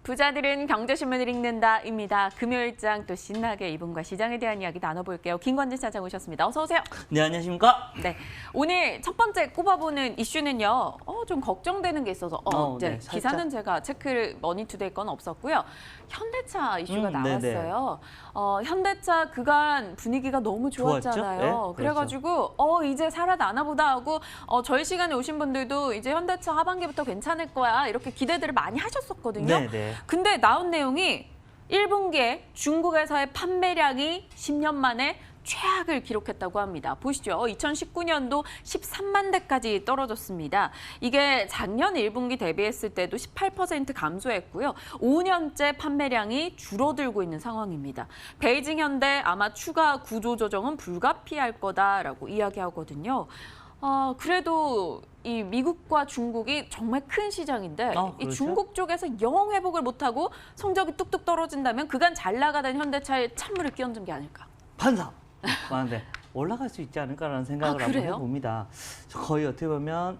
부자들은 경제신문을 읽는다입니다. 금요일장 또 신나게 이분과 시장에 대한 이야기 나눠볼게요. 김관진 차장 오셨습니다. 어서 오세요. 네, 안녕하십니까? 네, 오늘 첫 번째 꼽아보는 이슈는요. 좀 걱정되는 게 있어서 이제 네, 기사는 제가 체크를 머니투데이 건 없었고요. 현대차 이슈가 나왔어요. 현대차 그간 분위기가 너무 좋았잖아요. 네, 그래가지고 이제 살아나나 보다 하고 저희 시간에 오신 분들도 이제 현대차 하반기부터 괜찮을 거야 이렇게 기대들을 많이 하셨었거든요. 네. 근데 나온 내용이 1분기에 중국에서의 판매량이 10년 만에 최악을 기록했다고 합니다. 보시죠. 2019년도 13만 대까지 떨어졌습니다. 이게 작년 1분기 대비했을 때도 18% 감소했고요. 5년째 판매량이 줄어들고 있는 상황입니다. 베이징 현대 아마 추가 구조조정은 불가피할 거다라고 이야기하거든요. 그래도 이 미국과 중국이 정말 큰 시장인데 그렇죠? 이 중국 쪽에서 영 회복을 못하고 성적이 뚝뚝 떨어진다면 그간 잘 나가던 현대차에 찬물을 끼얹은 게 아닐까. 반사! 많은데 올라갈 수 있지 않을까라는 생각을 한번 해봅니다. 거의 어떻게 보면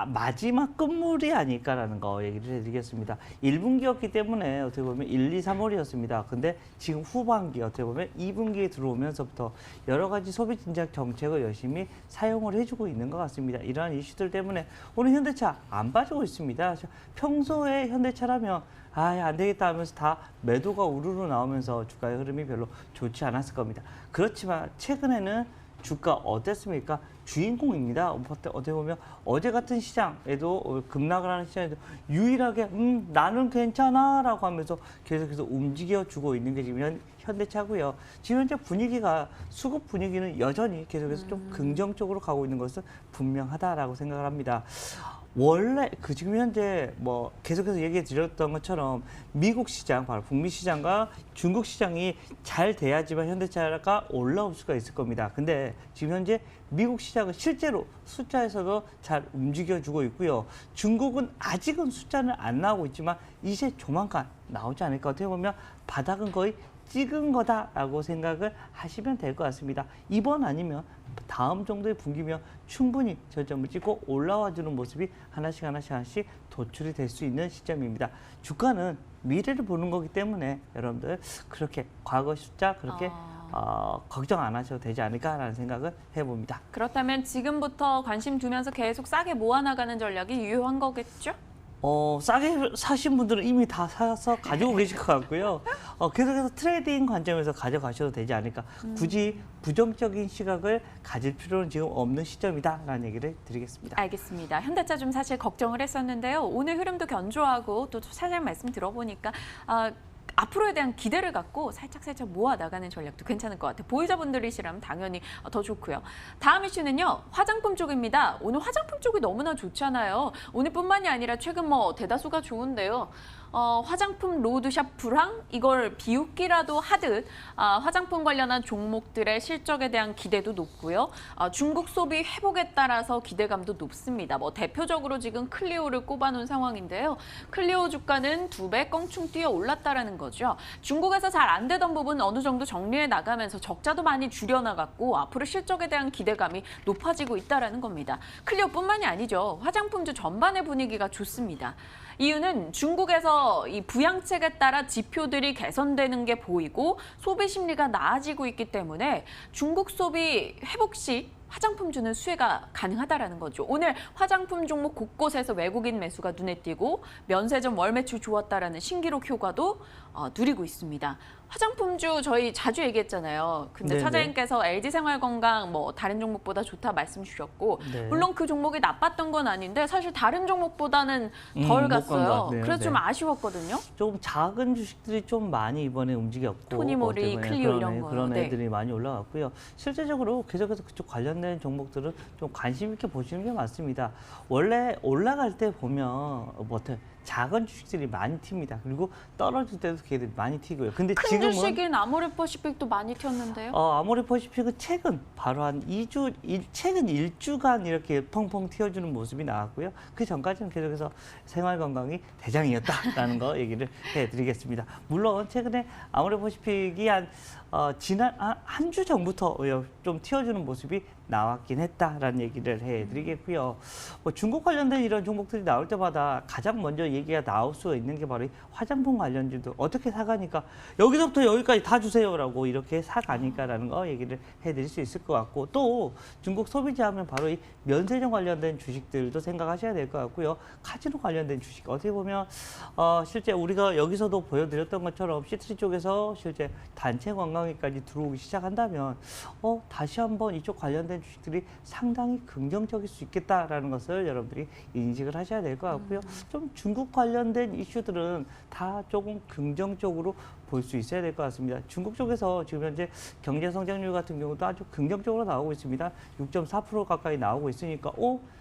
마지막 끝물이 아닐까라는 거 얘기를 해드리겠습니다. 1분기였기 때문에 어떻게 보면 1, 2, 3월이었습니다. 근데 지금 후반기 어떻게 보면 2분기에 들어오면서부터 여러 가지 소비 진작 정책을 열심히 사용을 해주고 있는 것 같습니다. 이러한 이슈들 때문에 오늘 현대차 안 빠지고 있습니다. 평소에 현대차라면 안 되겠다 하면서 다 매도가 우르르 나오면서 주가의 흐름이 별로 좋지 않았을 겁니다. 그렇지만 최근에는 주가 어땠습니까? 주인공입니다. 어떻게 보면 어제 같은 시장에도 급락을 하는 시장에도 유일하게 나는 괜찮아 라고 하면서 계속해서 움직여주고 있는 게 지금 현대차고요. 지금 현재 분위기가 수급 분위기는 여전히 계속해서 좀 긍정적으로 가고 있는 것은 분명하다라고 생각을 합니다. 원래 지금 현재 계속해서 얘기해 드렸던 것처럼 미국 시장, 바로 북미 시장과 중국 시장이 잘 돼야지만 현대차가 올라올 수가 있을 겁니다. 근데 지금 현재 미국 시장은 실제로 숫자에서도 잘 움직여주고 있고요. 중국은 아직은 숫자는 안 나오고 있지만 이제 조만간 나오지 않을까. 어떻게 보면 바닥은 거의 찍은 거다라고 생각을 하시면 될 것 같습니다. 이번 아니면 다음 정도의 분기면 충분히 저점을 찍고 올라와주는 모습이 하나씩 도출이 될 수 있는 시점입니다. 주가는 미래를 보는 거기 때문에 여러분들 그렇게 과거 숫자 그렇게 걱정 안 하셔도 되지 않을까라는 생각을 해봅니다. 그렇다면 지금부터 관심 두면서 계속 싸게 모아나가는 전략이 유효한 거겠죠? 싸게 사신 분들은 이미 다 사서 가지고 계실 것 같고요. 계속해서 트레이딩 관점에서 가져가셔도 되지 않을까. 굳이 부정적인 시각을 가질 필요는 지금 없는 시점이다라는 얘기를 드리겠습니다. 알겠습니다. 현대차 좀 사실 걱정을 했었는데요. 오늘 흐름도 견조하고 또 사장 말씀 들어보니까 앞으로에 대한 기대를 갖고 살짝 모아 나가는 전략도 괜찮을 것 같아요. 보유자분들이시라면 당연히 더 좋고요. 다음 이슈는요. 화장품 쪽입니다. 오늘 화장품 쪽이 너무나 좋잖아요. 오늘뿐만이 아니라 최근 대다수가 좋은데요. 화장품 로드샵 불황 이걸 비웃기라도 하듯 화장품 관련한 종목들의 실적에 대한 기대도 높고요. 중국 소비 회복에 따라서 기대감도 높습니다. 대표적으로 지금 클리오를 꼽아놓은 상황인데요. 클리오 주가는 2배 껑충 뛰어 올랐다라는 거죠. 중국에서 잘 안 되던 부분 어느 정도 정리해 나가면서 적자도 많이 줄여나갔고 앞으로 실적에 대한 기대감이 높아지고 있다라는 겁니다. 클리오뿐만이 아니죠. 화장품주 전반의 분위기가 좋습니다. 이유는 중국에서 이 부양책에 따라 지표들이 개선되는 게 보이고 소비 심리가 나아지고 있기 때문에 중국 소비 회복 시 화장품주는 수혜가 가능하다라는 거죠. 오늘 화장품 종목 곳곳에서 외국인 매수가 눈에 띄고 면세점 월 매출 좋았다라는 신기록 효과도 누리고 있습니다. 화장품주 저희 자주 얘기했잖아요. 근데 차장님께서 LG생활건강 다른 종목보다 좋다 말씀 주셨고 물론 그 종목이 나빴던 건 아닌데 사실 다른 종목보다는 덜 갔어요. 그래서 좀 아쉬웠거든요. 조금 작은 주식들이 좀 많이 이번에 움직였고 토니모리, 클리오 이런 거 그런 애들이 많이 올라갔고요. 실제적으로 계속해서 그쪽 관련된 종목들은 좀 관심 있게 보시는 게 맞습니다. 원래 올라갈 때 보면 작은 주식들이 많이 튑니다. 그리고 떨어질 때도 걔들이 많이 튀고요. 근데 큰 지금은 주식인 아모레퍼시픽도 많이 튀었는데요. 아모레퍼시픽은 최근 바로 한 2주, 최근 1주간 이렇게 펑펑 튀어주는 모습이 나왔고요. 그 전까지는 계속해서 생활건강이 대장이었다라는 거 얘기를 해드리겠습니다. 물론 최근에 아모레퍼시픽이 한 지난 한 주 전부터 좀 튀어주는 모습이 나왔긴 했다라는 얘기를 해드리겠고요. 뭐 중국 관련된 이런 종목들이 나올 때마다 가장 먼저 얘기가 나올 수 있는 게 바로 이 화장품 관련주도 어떻게 사가니까 여기서부터 여기까지 다 주세요라고 이렇게 사가니까라는 거 얘기를 해드릴 수 있을 것 같고, 또 중국 소비자 하면 바로 이 면세점 관련된 주식들도 생각하셔야 될 것 같고요. 카지노 관련된 주식 어떻게 보면 실제 우리가 여기서도 보여드렸던 것처럼 C3 쪽에서 실제 단체 관광객까지 들어오기 시작한다면 다시 한번 이쪽 관련된 주식들이 상당히 긍정적일 수 있겠다라는 것을 여러분들이 인식을 하셔야 될 것 같고요. 좀 중국 관련된 이슈들은 다 조금 긍정적으로 볼 수 있어야 될 것 같습니다. 중국 쪽에서 지금 현재 경제 성장률 같은 경우도 아주 긍정적으로 나오고 있습니다. 6.4% 가까이 나오고 있으니까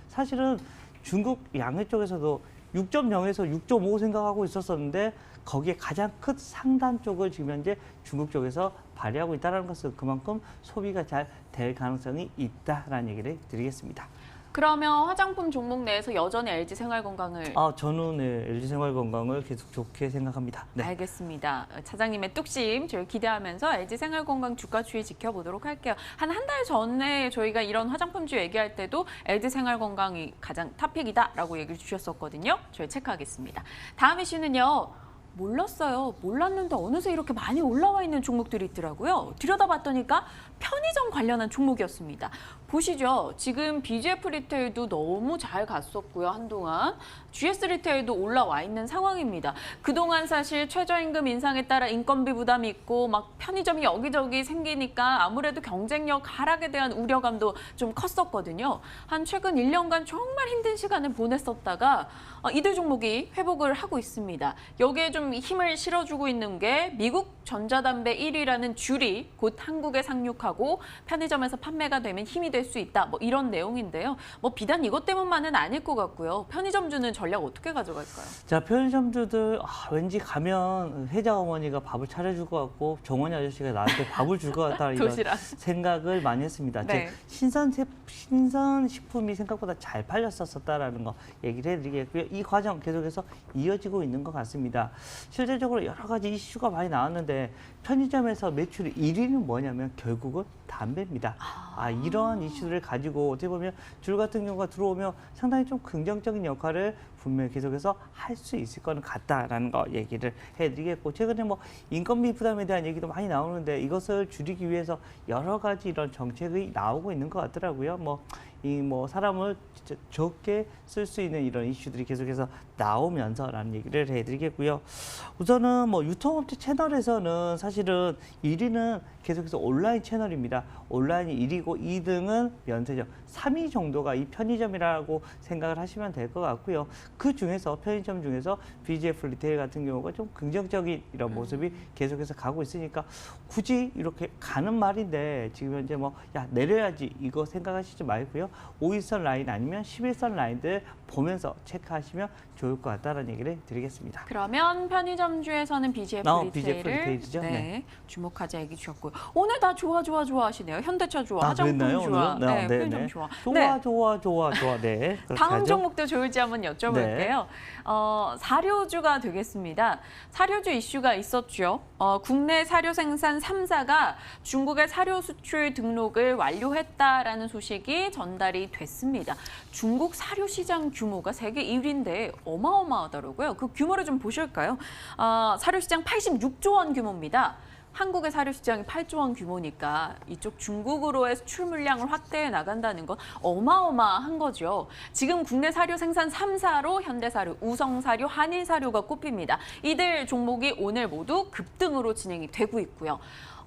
사실은 중국 양회 쪽에서도 6.0에서 6.5 생각하고 있었었는데 거기에 가장 큰 상단 쪽을 지금 현재 중국 쪽에서 발휘하고 있다는 것은 그만큼 소비가 잘 될 가능성이 있다라는 얘기를 드리겠습니다. 그러면 화장품 종목 내에서 여전히 LG생활건강을 저는 LG생활건강을 계속 좋게 생각합니다. 네. 알겠습니다. 차장님의 뚝심 저희 기대하면서 LG생활건강 주가 추이 지켜보도록 할게요. 한 달 전에 저희가 이런 화장품주 얘기할 때도 LG생활건강이 가장 탑픽이다라고 얘기를 주셨었거든요. 저희 체크하겠습니다. 다음 이슈는요. 몰랐는데 어느새 이렇게 많이 올라와 있는 종목들이 있더라고요. 들여다봤더니까 편의점 관련한 종목이었습니다. 보시죠. 지금 BGF 리테일도 너무 잘 갔었고요. 한동안. GS 리테일도 올라와 있는 상황입니다. 그동안 사실 최저임금 인상에 따라 인건비 부담이 있고 막 편의점이 여기저기 생기니까 아무래도 경쟁력 하락에 대한 우려감도 좀 컸었거든요. 한 최근 1년간 정말 힘든 시간을 보냈었다가 이들 종목이 회복을 하고 있습니다. 여기에 좀 힘을 실어주고 있는 게 미국 전자담배 1위라는 줄이 곧 한국에 상륙하고 편의점에서 판매가 되면 힘이 될 수 있다. 뭐 이런 내용인데요. 뭐 비단 이것 때문만은 아닐 것 같고요. 편의점주는 전략 어떻게 가져갈까요? 자, 편의점주들 왠지 가면 회장 어머니가 밥을 차려줄 것 같고 정원이 아저씨가 나한테 밥을 줄 것 같다 이런 생각을 많이 했습니다. 네. 신선식품이 생각보다 잘 팔렸었다라는 거 얘기를 해드리겠고요. 이 과정 계속해서 이어지고 있는 것 같습니다. 실제적으로 여러 가지 이슈가 많이 나왔는데 편의점에서 매출 1위는 뭐냐면 결국은 담배입니다. 이러한 이슈를 가지고 어떻게 보면 줄 같은 경우가 들어오면 상당히 좀 긍정적인 역할을 분명히 계속해서 할 수 있을 거는 같다라는 거 얘기를 해드리겠고, 최근에 뭐 인건비 부담에 대한 얘기도 많이 나오는데 이것을 줄이기 위해서 여러 가지 이런 정책이 나오고 있는 것 같더라고요. 사람을 진짜 적게 쓸 수 있는 이런 이슈들이 계속해서 나오면서라는 얘기를 해드리겠고요. 우선은 유통업체 채널에서는 사실은 1위는 계속해서 온라인 채널입니다. 온라인이 1위고 2등은 면세점, 3위 정도가 이 편의점이라고 생각을 하시면 될 것 같고요. 그 중에서 편의점 중에서 BGF 리테일 같은 경우가 좀 긍정적인 이런 모습이 계속해서 가고 있으니까 굳이 이렇게 가는 말인데 지금 현재 내려야지 이거 생각하시지 말고요. 5일선 라인 아니면 11선 라인들 보면서 체크하시면 좋을 것 같다는 얘기를 드리겠습니다. 그러면 편의점주에서는 BGF 리테일을 네. 주목하자 얘기 주셨고요. 오늘 다 좋아 하시네요. 현대차 좋아, 화장품 그랬나요, 좋아, 오늘? 편의점 좋아. 좋아. 네. 다음 종목도 좋을지 한번 여쭤볼게요. 네. 사료주가 되겠습니다. 사료주 이슈가 있었죠. 국내 사료 생산 3사가 중국의 사료 수출 등록을 완료했다라는 소식이 전달이 됐습니다. 중국 사료 시장 규모가 세계 1위인데 어마어마하더라고요. 그 규모를 좀 보실까요? 사료 시장 86조 원 규모입니다. 한국의 사료 시장이 8조 원 규모니까 이쪽 중국으로의 수출 물량을 확대해 나간다는 건 어마어마한 거죠. 지금 국내 사료 생산 3사로 현대사료, 우성사료, 한일사료가 꼽힙니다. 이들 종목이 오늘 모두 급등으로 진행이 되고 있고요.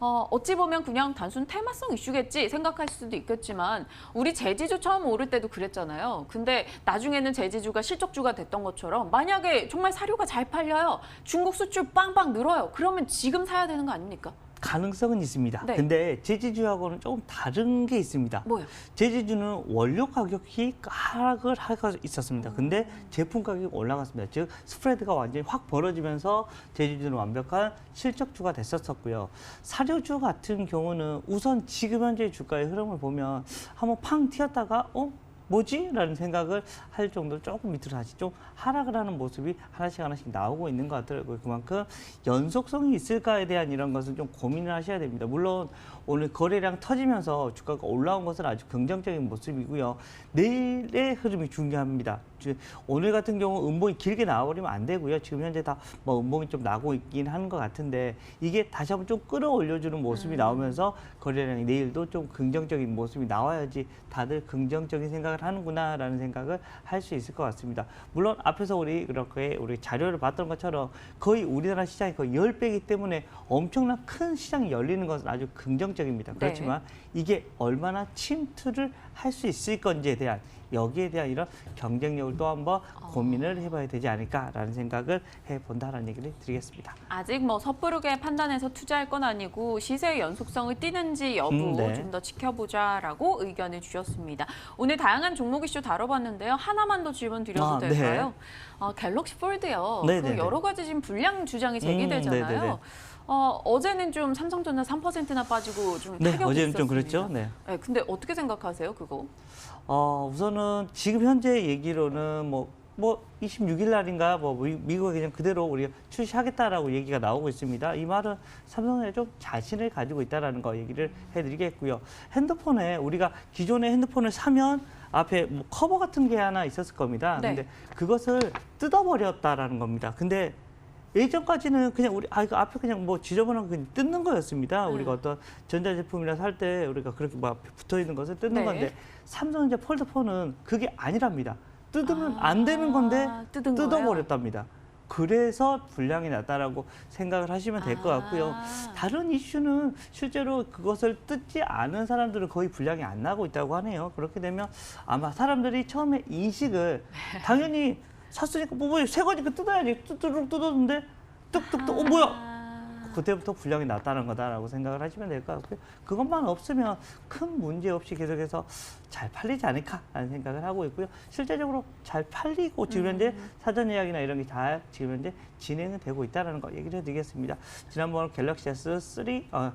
어찌 보면 그냥 단순 테마성 이슈겠지 생각하실 수도 있겠지만 우리 제지주 처음 오를 때도 그랬잖아요. 근데 나중에는 제지주가 실적주가 됐던 것처럼 만약에 정말 사료가 잘 팔려요. 중국 수출 빵빵 늘어요. 그러면 지금 사야 되는 거 아닙니까? 가능성은 있습니다. 네. 근데 제지주하고는 조금 다른 게 있습니다. 뭐요? 제지주는 원료 가격이 하락을 하고 있었습니다. 근데 제품 가격이 올라갔습니다. 즉 스프레드가 완전히 확 벌어지면서 제지주는 완벽한 실적주가 됐었고요. 사료주 같은 경우는 우선 지금 현재 주가의 흐름을 보면 한번 팡 튀었다가 뭐지? 라는 생각을 할 정도로 조금 밑으로 다시 좀 하락을 하는 모습이 하나씩 나오고 있는 것 같더라고요. 그만큼 연속성이 있을까에 대한 이런 것은 좀 고민을 하셔야 됩니다. 물론 오늘 거래량 터지면서 주가가 올라온 것은 아주 긍정적인 모습이고요. 내일의 흐름이 중요합니다. 오늘 같은 경우 음봉이 길게 나와버리면 안 되고요. 지금 현재 다 뭐 음봉이 좀 나고 있긴 하는 것 같은데 이게 다시 한번 좀 끌어올려주는 모습이 나오면서 거래량이 내일도 좀 긍정적인 모습이 나와야지 다들 긍정적인 생각을 하는구나라는 생각을 할 수 있을 것 같습니다. 물론 앞에서 우리 자료를 봤던 것처럼 거의 우리나라 시장이 거의 10배이기 때문에 엄청난 큰 시장이 열리는 것은 아주 긍정적입니다. 그렇지만 이게 얼마나 침투를 할 수 있을 건지에 대한 여기에 대한 이런 경쟁력을 또 한번 고민을 해봐야 되지 않을까라는 생각을 해본다라는 얘기를 드리겠습니다. 아직 뭐 섣부르게 판단해서 투자할 건 아니고 시세의 연속성을 띠는지 여부 네. 좀 더 지켜보자라고 의견을 주셨습니다. 오늘 다양한 종목 이슈 다뤄봤는데요. 하나만 더 질문 드려도 네. 될까요? 갤럭시 폴드요. 네, 그 네, 네. 여러 가지 지금 불량 주장이 제기되잖아요. 네, 네, 네. 어제는 좀 삼성전자 3%나 빠지고 좀 네, 타격이 어제는 있었습니다. 좀 그랬죠. 네. 네, 근데 어떻게 생각하세요, 그거? 우선은 지금 현재 얘기로는 뭐 26일 날인가 미국에 그냥 그대로 우리가 출시하겠다라고 얘기가 나오고 있습니다. 이 말은 삼성에 좀 자신을 가지고 있다라는 거 얘기를 해드리겠고요. 핸드폰에 우리가 기존의 핸드폰을 사면 앞에 뭐 커버 같은 게 하나 있었을 겁니다. 네. 근데 그것을 뜯어버렸다라는 겁니다. 근데 예전까지는 그냥 이거 앞에 그냥 뭐 지저분한 거 그냥 뜯는 거였습니다. 우리가 어떤 전자제품이나 살 때 우리가 그렇게 막 붙어 있는 것을 뜯는 네. 건데 삼성전자 폴드폰은 그게 아니랍니다. 뜯으면 안 되는 건데 뜯어버렸답니다. 그래서 불량이 났다라고 생각을 하시면 될 것 같고요. 다른 이슈는 실제로 그것을 뜯지 않은 사람들은 거의 불량이 안 나고 있다고 하네요. 그렇게 되면 아마 사람들이 처음에 인식을 당연히 샀으니까 뭐 새 거니까 뜯어야지. 뚜뚜룩 뜯었는데 뚝뚝뚝 뭐야? 그때부터 불량이 났다는 거다라고 생각을 하시면 될 것 같고요. 그것만 없으면 큰 문제 없이 계속해서 잘 팔리지 않을까라는 생각을 하고 있고요. 실제적으로 잘 팔리고 지금 현재 사전 예약이나 이런 게 다 지금 현재 진행은 되고 있다는 거 얘기를 해드리겠습니다. 지난번 갤럭시 S3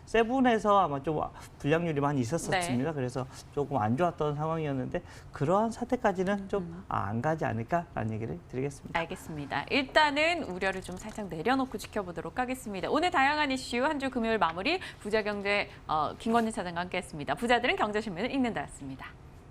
세븐에서 아마 좀 불량률이 많이 있었습니다. 네. 그래서 조금 안 좋았던 상황이었는데 그러한 사태까지는 좀 안 가지 않을까라는 얘기를 드리겠습니다. 알겠습니다. 일단은 우려를 좀 살짝 내려놓고 지켜보도록 하겠습니다. 오늘 다양한 이슈 한 주 금요일 마무리 부자경제 김건희 차장과 함께했습니다. 부자들은 경제신문을 읽는다였습니다.